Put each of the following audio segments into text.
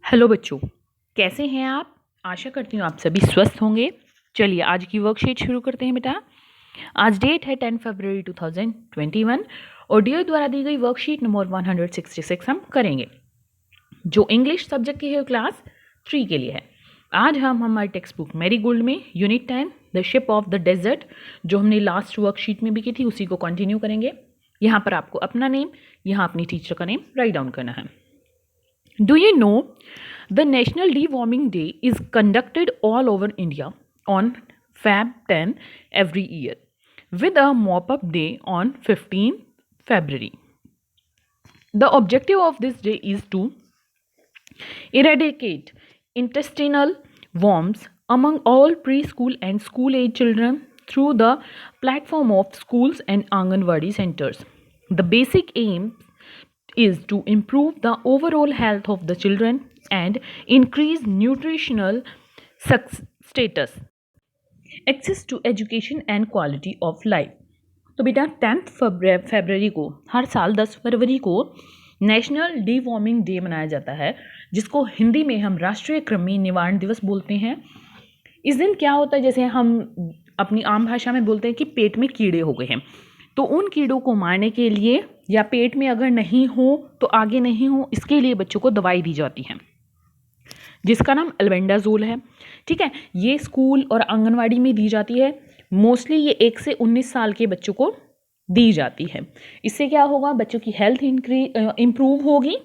Hello बच्चों, कैसे हैं आप? आशा करती हूँ आप सभी स्वस्थ होंगे। चलिए आज की वर्कशीट शुरू करते हैं बेटा। आज डेट है 10 फरवरी 2021 और डियर द्वारा दी गई वर्कशीट नंबर 166 हम करेंगे, जो इंग्लिश सब्जेक्ट की है, क्लास 3 के लिए है। आज हम हमारी टेक्स्ट बुक मैरी गोल्ड में unit 10 the ship of the desert, जो हमने लास्ट वर्कशीट में भी की थी, उसी को कंटिन्यू करेंगे। यहाँ पर आपको अपना नेम, यहाँ अपनी टीचर का नेम राइट डाउन करना है। Do you know the National Deworming Day is conducted all over India on Feb 10 every year, with a mop-up day on 15 February. The objective of this day is to eradicate intestinal worms among all preschool and school-age children through the platform of schools and Anganwadi centers. The basic aim is to improve the overall health of the children and increase nutritional status, access to education and quality of life. तो बेटा 10 फरवरी को, हर साल 10 फरवरी को national deworming day मनाया जाता है, जिसको हिंदी में हम राष्ट्रीय कृमि निवारण दिवस बोलते हैं। इस दिन क्या होता है, जैसे हम अपनी आम भाषा में बोलते हैं कि पेट में कीड़े हो गए हैं, तो उन कीड़ों को मारने के लिए, या पेट में अगर नहीं हो तो आगे नहीं हो, इसके लिए बच्चों को दवाई दी जाती है, जिसका नाम एल्बेंडाजोल है। ठीक है, ये स्कूल और आंगनवाड़ी में दी जाती है। मोस्टली ये 1 से 19 साल के बच्चों को दी जाती है। इससे क्या होगा, बच्चों की हेल्थ इम्प्रूव होगी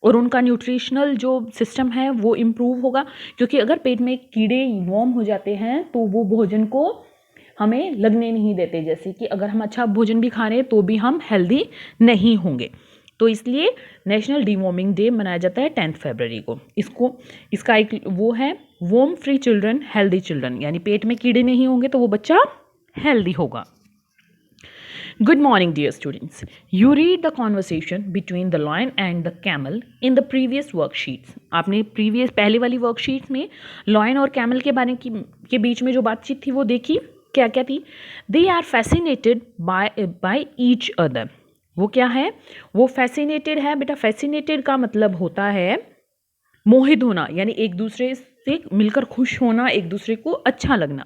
और उनका न्यूट्रिशनल जो सिस्टम है वो इम्प्रूव होगा, क्योंकि अगर पेट में कीड़े वॉर्म हो जाते हैं तो वो भोजन को हमें लगने नहीं देते। जैसे कि अगर हम अच्छा भोजन भी खा रहे हैं तो भी हम हेल्दी नहीं होंगे। तो इसलिए नेशनल डीवॉर्मिंग डे मनाया जाता है 10 फरवरी को। इसका एक वो है, worm free children healthy children, यानी पेट में कीड़े नहीं होंगे तो वो बच्चा हेल्दी होगा। Good morning, dear students. You read the conversation between the lion and the camel in the previous worksheets. आपने पहले वाली वर्कशीट में लॉयन और कैमल के बीच में जो बातचीत थी वो देखी। क्या क्या थी? They are fascinated by each other. वो क्या है? वो fascinated है बेटा। fascinated का मतलब होता है मोहित होना, यानी एक दूसरे से मिलकर खुश होना, एक दूसरे को अच्छा लगना।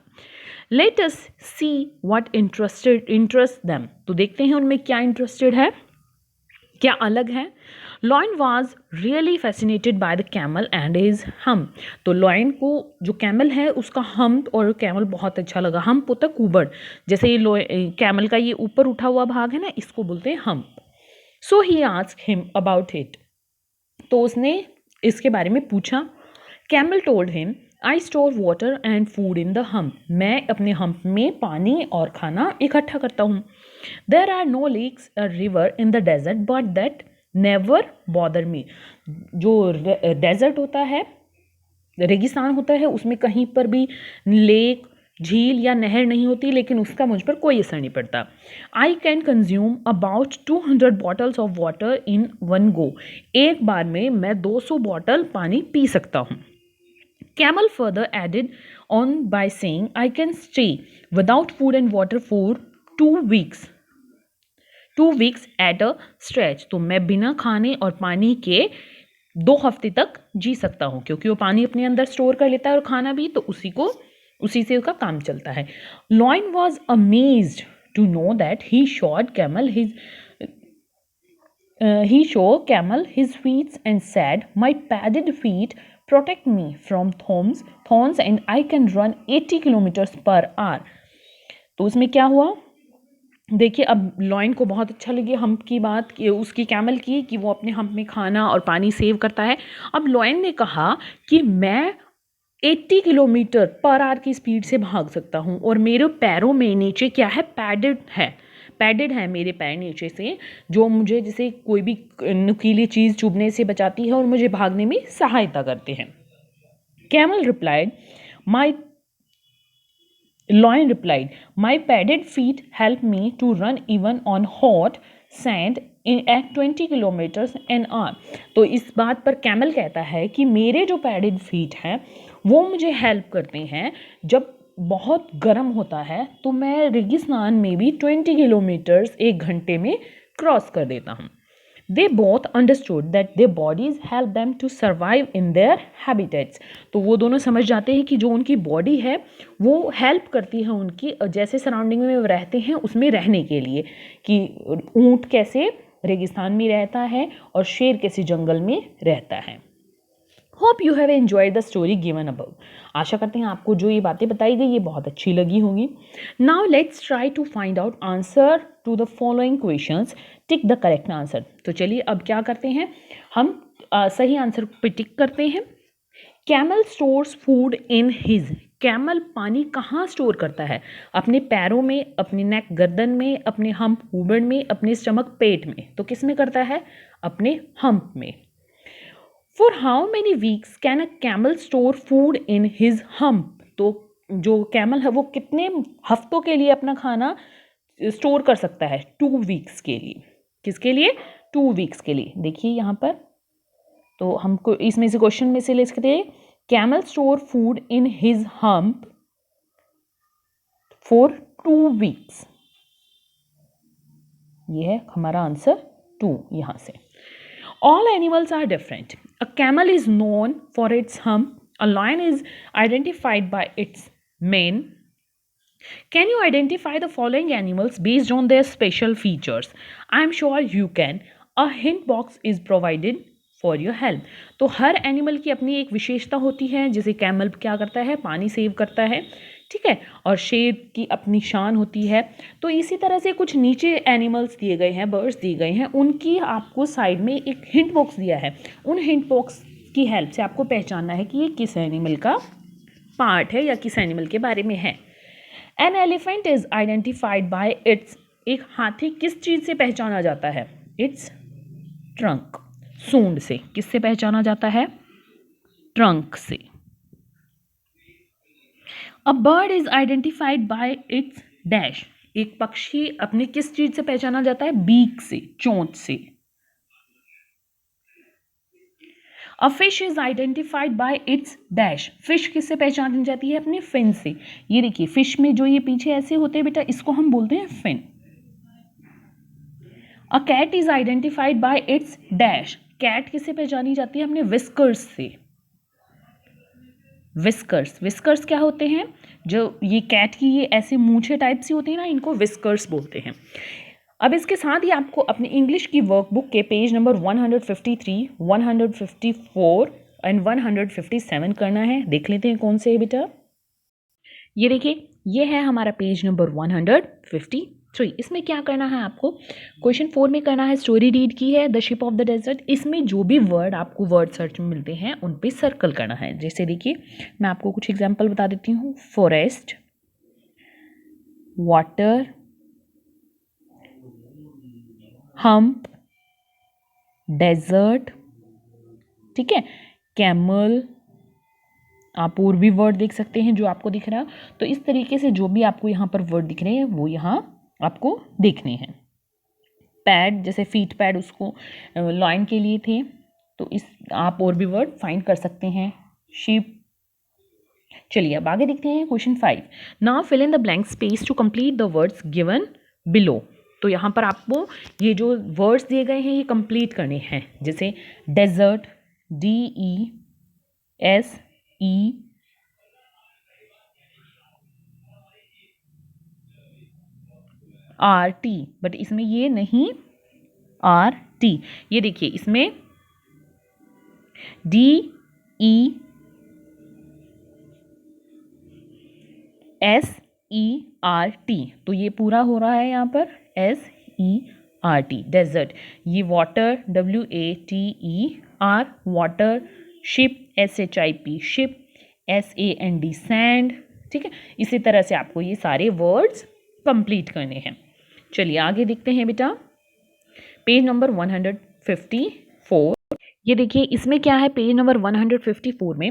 Let us see what interests them. तो देखते हैं उनमें क्या इंटरेस्टेड है, क्या अलग है। Lion was really fascinated by the camel and his hump. तो लॉयन को जो कैमल है उसका हम्प और कैमल बहुत अच्छा लगा। हम्प होता है कुबड़, जैसे ये कैमल का ये ऊपर उठा हुआ भाग है ना, इसको बोलते हैं hump. So he asked him about it. तो उसने इसके बारे में पूछा। Camel told him, I store water and food in the hump. मैं अपने हम्प में पानी और खाना इकट्ठा करता हूँ। There are no lakes or river in the desert, but that never bother me. जो डेजर्ट होता है, रेगिस्तान होता है, उसमें कहीं पर भी लेक, झील या नहर नहीं होती, लेकिन उसका मुझ पर कोई असर नहीं पड़ता। I can consume about 200 bottles of water in one go. एक बार में मैं 200 बॉटल पानी पी सकता हूँ. Camel further added on by saying, I can stay without food and water for 2 weeks. 2 weeks at a stretch. तो मैं बिना खाने और पानी के 2 हफ्ते तक जी सकता हूँ, क्योंकि वो पानी अपने अंदर स्टोर कर लेता है और खाना भी, तो उसी से उसका काम चलता है. Lion was amazed to know that he showed camel his feet and said, my padded feet protect me from thorns and I can run 80 kilometers per hour. तो उसमें क्या हुआ, देखिए, अब लॉयन को बहुत अच्छा लगी हम्प की बात, कि उसकी कैमल की, कि वो अपने हम्प में खाना और पानी सेव करता है। अब लॉयन ने कहा कि मैं 80 किलोमीटर पर आवर की स्पीड से भाग सकता हूँ और मेरे पैरों में नीचे क्या है, पैडेड है मेरे पैर नीचे से, जो मुझे जैसे कोई भी नुकीली चीज़ चुभने से बचाती है और मुझे भागने में सहायता करते हैं. Camel replied, Lion replied, my padded feet help me to run even on hot sand at 20 kilometers an hour. तो इस बात पर कैमल कहता है कि मेरे जो पैडेड फीट हैं वो मुझे हेल्प करते हैं, जब बहुत गर्म होता है तो मैं रेगिस्तान में भी 20 किलोमीटर्स 1 घंटे में क्रॉस कर देता हूँ. They both understood that their bodies help them to survive in their habitats. तो वो दोनों समझ जाते हैं कि जो उनकी बॉडी है वो हेल्प करती है उनकी जैसे सराउंडिंग में वो रहते हैं उसमें रहने के लिए, कि ऊंट कैसे रेगिस्तान में रहता है और शेर कैसे जंगल में रहता है. Hope you have enjoyed the story given above. आशा करते हैं आपको जो ये बातें बताई गई ये बहुत अच्छी लगी होंगी. Now let's try to find out answer to the following questions. Tick the correct answer. तो चलिए अब क्या करते हैं, हम सही आंसर पे टिक करते हैं. Camel stores food in his. Camel पानी कहाँ स्टोर करता है? अपने पैरों में, अपने नेक गर्दन में, अपने हम्प ऊबड़ में, अपने स्टमक पेट में. तो किस में करता है? अपने हम्प में. For how many weeks can a camel store food in his hump? तो जो कैमल है वो कितने हफ्तों के लिए अपना खाना स्टोर कर सकता है? 2 वीक्स के लिए. किसके लिए? 2 वीक्स के लिए. देखिए यहाँ पर तो हमको इसमें से क्वेश्चन में से ले सकते हैं camel store food in his hump for 2 weeks. ये है हमारा आंसर 2 यहाँ से. All animals are different. A camel is known for its hump. A lion is identified by its mane. Can you identify the following animals based on their special features? I am sure you can. A hint box is provided for your help. तो हर animal की अपनी एक विशेषता होती है. जैसे camel क्या करता है? पानी सेव करता है, ठीक है, और शेर की अपनी शान होती है. तो इसी तरह से कुछ नीचे एनिमल्स दिए गए हैं, बर्ड्स दिए गए हैं, उनकी आपको साइड में एक हिंट बॉक्स दिया है. उन हिंट बॉक्स की हेल्प से आपको पहचानना है कि ये किस एनिमल का पार्ट है या किस एनिमल के बारे में है. An elephant is identified by it's. एक हाथी किस चीज़ से पहचाना जाता है? It's trunk. सूंड से. किससे पहचाना जाता है? ट्रंक से. A bird is identified by its dash. एक पक्षी अपने किस चीज से पहचाना जाता है? बीक से, चोंच से. A fish is identified by its dash. Fish किससे पहचानी जाती है? अपने फिन से. ये देखिए फिश में जो ये पीछे ऐसे होते हैं बेटा, इसको हम बोलते हैं fin. A cat is identified by its dash. Cat किससे पहचानी जाती है? अपने विस्कर्स से. विस्कर्स. विस्कर्स क्या होते हैं? जो ये कैट की ये ऐसे मूछे टाइप सी होती है ना, इनको विस्कर्स बोलते हैं. अब इसके साथ ही आपको अपने इंग्लिश की वर्कबुक के पेज नंबर 153, 154 एंड 157 करना है. देख लेते हैं कौन से है बेटा. ये देखिए ये है हमारा पेज नंबर 153. इसमें क्या करना है आपको? क्वेश्चन 4 में करना है, स्टोरी रीड की है the ship of the desert. इसमें जो भी वर्ड आपको वर्ड सर्च में मिलते हैं उन पे सर्कल करना है. जैसे देखिए मैं आपको कुछ एग्जांपल बता देती हूँ. फॉरेस्ट, वाटर, हम्प, डेजर्ट, ठीक है, कैमल. आप और भी वर्ड देख सकते हैं जो आपको दिख रहा है. तो इस तरीके से जो भी आपको यहाँ पर वर्ड दिख रहे हैं वो यहाँ आपको देखने हैं. पैड, जैसे फीट पैड उसको लाइन के लिए थे, तो इस आप और भी वर्ड फाइंड कर सकते हैं. शिप. चलिए अब आगे देखते हैं question 5. Now fill in the blank space to complete the words given below. तो यहाँ पर आपको ये जो वर्ड्स दिए गए हैं ये कंप्लीट करने हैं. जैसे डेजर्ट, DESERT, बट इसमें ये नहीं RT. ये देखिए इसमें DESERT. तो ये पूरा हो रहा है यहाँ पर SERT, डेजर्ट. ये water, WATER, water. Ship, SHIP, ship. SAND, sand. ठीक है, इसी तरह से आपको ये सारे वर्ड्स कंप्लीट करने हैं. चलिए आगे देखते हैं बेटा. Page number 154. ये देखिए इसमें क्या है, पेज नंबर 154 में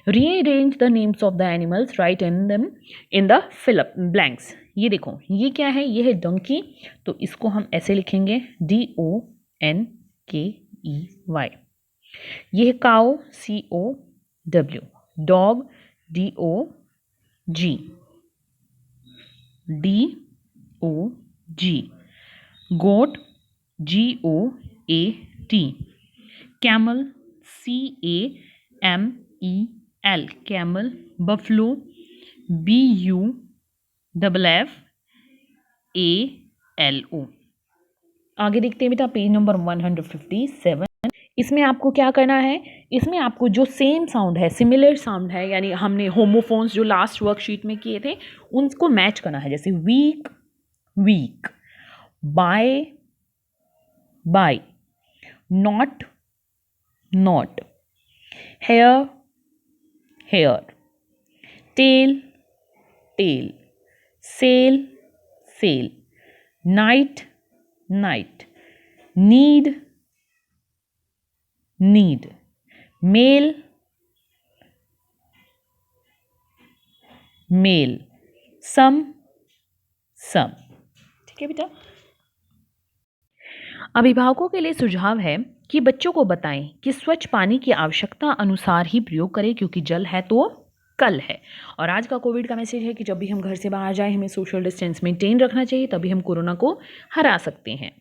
rearrange the names of the animals, write in them in the fill up blanks. ये देखो ये क्या है? ये है डंकी. तो इसको हम ऐसे लिखेंगे DONKEY. ये है काउ, COW. Dog, DOG. गोट, GOAT. C-A-T, camel, C-A-M-E-L, camel, buffalo, B-U-F-F-A-L-O। आगे देखते हैं बेटा पेज नंबर 157। इसमें आपको क्या करना है, इसमें आपको जो सेम साउंड है, सिमिलर साउंड है, यानी हमने होमोफोन्स जो लास्ट वर्कशीट में किए थे उनको मैच करना है। जैसे week weak, by bye, not knot, hair hare, tail tale, sail sale, night knight, need knead, male mail, some sum. ठीक है बेटा। अभिभावकों के लिए सुझाव है कि बच्चों को बताएं कि स्वच्छ पानी की आवश्यकता अनुसार ही प्रयोग करें, क्योंकि जल है तो कल है। और आज का कोविड का मैसेज है कि जब भी हम घर से बाहर जाएं हमें सोशल डिस्टेंस मेंटेन रखना चाहिए, तभी हम कोरोना को हरा सकते हैं।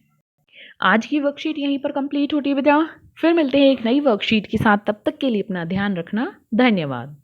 आज की वर्कशीट यहीं पर कंप्लीट होती है बेटा। फिर मिलते हैं एक नई वर्कशीट के साथ, तब तक के लिए अपना ध्यान रखना। धन्यवाद।